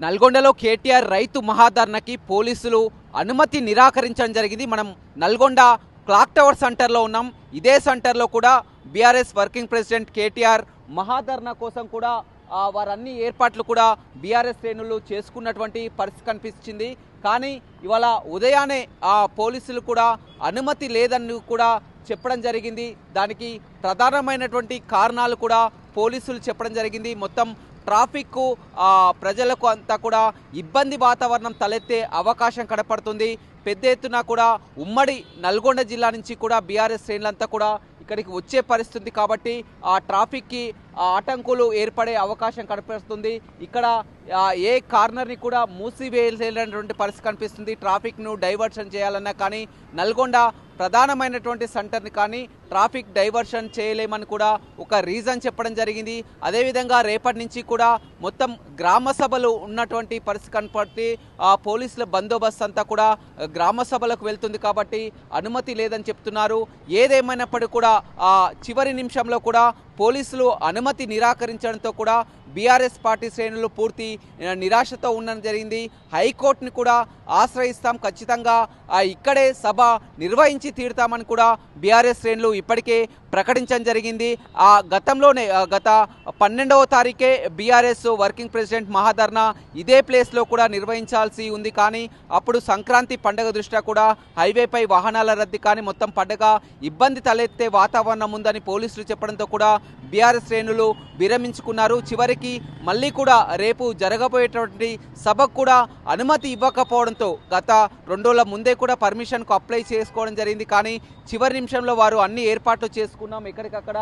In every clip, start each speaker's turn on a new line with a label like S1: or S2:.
S1: నల్గొండలో కేటీఆర్ రైతు మహాధర్నాకి పోలీసులు అనుమతి నిరాకరించడం జరిగింది. మనం నల్గొండ క్లాక్ టవర్ సెంటర్లో ఉన్నాం. ఇదే సెంటర్లో కూడా BRS working president KTR maha dharna కోసం కూడా వారన్ని ఏర్పాట్లు కూడా బీఆర్ఎస్ శ్రేణులు చేసుకున్నటువంటి పరిస్థితి కనిపించింది. కానీ ఇవాళ ఉదయాన్నే పోలీసులు కూడా అనుమతి లేదని కూడా చెప్పడం జరిగింది. దానికి ప్రధానమైనటువంటి కారణాలు కూడా పోలీసులు చెప్పడం జరిగింది. మొత్తం ట్రాఫిక్ ప్రజలకు అంతా కూడా ఇబ్బంది వాతావరణం తలెత్తే అవకాశం కనపడుతుంది. పెద్ద ఎత్తున కూడా ఉమ్మడి నల్గొండ జిల్లా నుంచి కూడా బీఆర్ఎస్ శ్రేణులంతా కూడా ఇక్కడికి వచ్చే పరిస్థితి కాబట్టి ఆ ట్రాఫిక్కి ఆటంకులు ఏర్పడే అవకాశం కనిపిస్తుంది. ఇక్కడ ఏ కార్నర్ని కూడా మూసివేయాలనేటువంటి పరిస్థితి కనిపిస్తుంది. ట్రాఫిక్ను డైవర్షన్ చేయాలన్నా కానీ నల్గొండ ప్రధానమైనటువంటి సెంటర్ని కానీ ట్రాఫిక్ డైవర్షన్ చేయలేమని కూడా ఒక రీజన్ చెప్పడం జరిగింది. అదేవిధంగా రేపటి నుంచి కూడా మొత్తం గ్రామ సభలు ఉన్నటువంటి పరిస్థితి కనపడి పోలీసుల బందోబస్తు అంతా కూడా గ్రామ సభలకు వెళ్తుంది కాబట్టి అనుమతి లేదని చెప్తున్నారు. ఏదేమైనప్పటికీ కూడా చివరి నిమిషంలో కూడా పోలీసులు అనుమతి నిరాకరించడంతో కూడా బీఆర్ఎస్ పార్టీ శ్రేణులు పూర్తి నిరాశతో ఉండడం జరిగింది. హైకోర్టుని కూడా ఆశ్రయిస్తాం, ఖచ్చితంగా ఇక్కడే సభ నిర్వహించి తీరుతామని కూడా బీఆర్ఎస్ శ్రేణులు ఇప్పటికే ప్రకటించడం జరిగింది. గతంలోనే గత 12వ తారీఖే బీఆర్ఎస్ వర్కింగ్ ప్రెసిడెంట్ మహాధర్నా ఇదే ప్లేస్లో కూడా నిర్వహించాల్సి ఉంది. కానీ అప్పుడు సంక్రాంతి పండుగ దృష్ట్యా కూడా హైవేపై వాహనాల రద్దీ కానీ మొత్తం పండుగ ఇబ్బంది తలెత్తే వాతావరణం ఉందని పోలీసులు చెప్పడంతో కూడా బీఆర్ఎస్ శ్రేణులు విరమించుకున్నారు. చివరికి మళ్ళీ కూడా రేపు జరగబోయేటువంటి సభకు కూడా అనుమతి ఇవ్వకపోవడంతో గత 2 రోజుల ముందే కూడా పర్మిషన్కు అప్లై చేసుకోవడం జరిగింది. కానీ చివరి నిమిషంలో వారు అన్ని ఏర్పాట్లు చేసుకున్నాం, ఎక్కడికక్కడ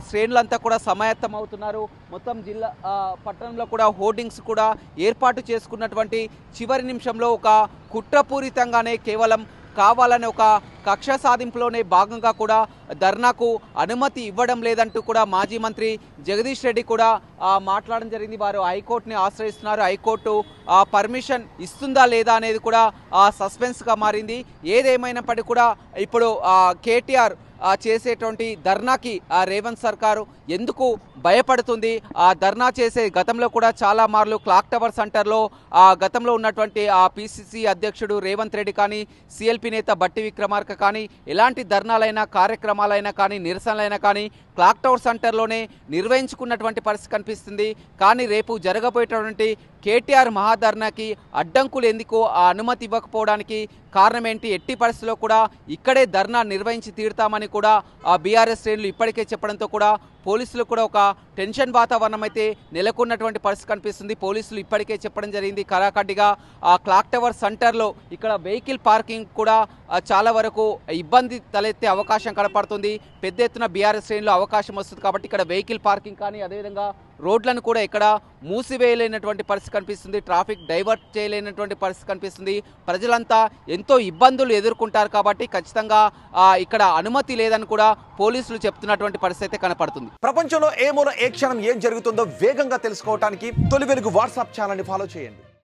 S1: శ్రేణులంతా కూడా సమాయత్తం అవుతున్నారు. మొత్తం జిల్లా పట్టణంలో కూడా హోర్డింగ్స్ కూడా ఏర్పాటు చేసుకున్నటువంటి చివరి నిమిషంలో ఒక కుట్రపూరితంగానే కేవలం కావాలనే ఒక కక్ష సాధింపులోనే భాగంగా కూడా ధర్నాకు అనుమతి ఇవ్వడం లేదంటూ కూడా మాజీ మంత్రి జగదీష్ రెడ్డి కూడా మాట్లాడడం జరిగింది. వారు హైకోర్టుని ఆశ్రయిస్తున్నారు. హైకోర్టు పర్మిషన్ ఇస్తుందా లేదా అనేది కూడా సస్పెన్స్గా మారింది. ఏదేమైనప్పటికీ కూడా ఇప్పుడు కేటీఆర్ చేసేటువంటి ధర్నాకి రేవంత్ సర్కారు ఎందుకు భయపడుతుంది? ధర్నా చేసే గతంలో కూడా చాలా మార్లు క్లాక్ టవర్ సెంటర్లో గతంలో ఉన్నటువంటి పిసిసి అధ్యక్షుడు రేవంత్ రెడ్డి కానీ సిఎల్పి నేత బట్టి విక్రమార్క కానీ ఎలాంటి ధర్నాలైనా కార్యక్రమాలైనా కానీ నిరసనలైనా కానీ క్లాక్ టవర్ సెంటర్లోనే నిర్వహించుకున్నటువంటి పరిస్థితి కనిపిస్తుంది. కానీ రేపు జరగబోయేటటువంటి కేటీఆర్ మహాధర్నాకి అడ్డంకులు ఎందుకు అనుమతి ఇవ్వకపోవడానికి కారణం ఏంటి? ఎట్టి పరిస్థితుల్లో కూడా ఇక్కడే ధర్నా నిర్వహించి తీరుతామని కూడా బీఆర్ఎస్ శ్రేణులు ఇప్పటికే చెప్పడంతో కూడా పోలీసులు కూడా ఒక టెన్షన్ వాతావరణం అయితే నెలకొన్నటువంటి పరిస్థితి కనిపిస్తుంది. పోలీసులు ఇప్పటికే చెప్పడం జరిగింది కరాఖండిగా క్లాక్ టవర్ సెంటర్లో ఇక్కడ వెహికల్ పార్కింగ్ కూడా చాలా వరకు ఇబ్బంది తలెత్తే అవకాశం కనపడుతుంది. పెద్ద ఎత్తున బీఆర్ఎస్ శ్రేణులు అవకాశం వస్తుంది కాబట్టి ఇక్కడ వెహికల్ పార్కింగ్ కానీ అదేవిధంగా రోడ్లను కూడా ఇక్కడ మూసివేయలేనటువంటి పరిస్థితి కనిపిస్తుంది. ట్రాఫిక్ డైవర్ట్ చేయలేనటువంటి పరిస్థితి కనిపిస్తుంది. ప్రజలంతా ఎంతో ఇబ్బందులు ఎదుర్కొంటారు కాబట్టి ఖచ్చితంగా ఇక్కడ అనుమతి లేదని కూడా పోలీసులు చెప్తున్నటువంటి పరిస్థితి కనపడుతుంది.
S2: ప్రపంచంలో ఏ మూల ఏ క్షణం ఏం జరుగుతుందో వేగంగా తెలుసుకోవడానికి తొలి వెలుగు వాట్సాప్ ఛానల్ని ఫాలో చేయండి.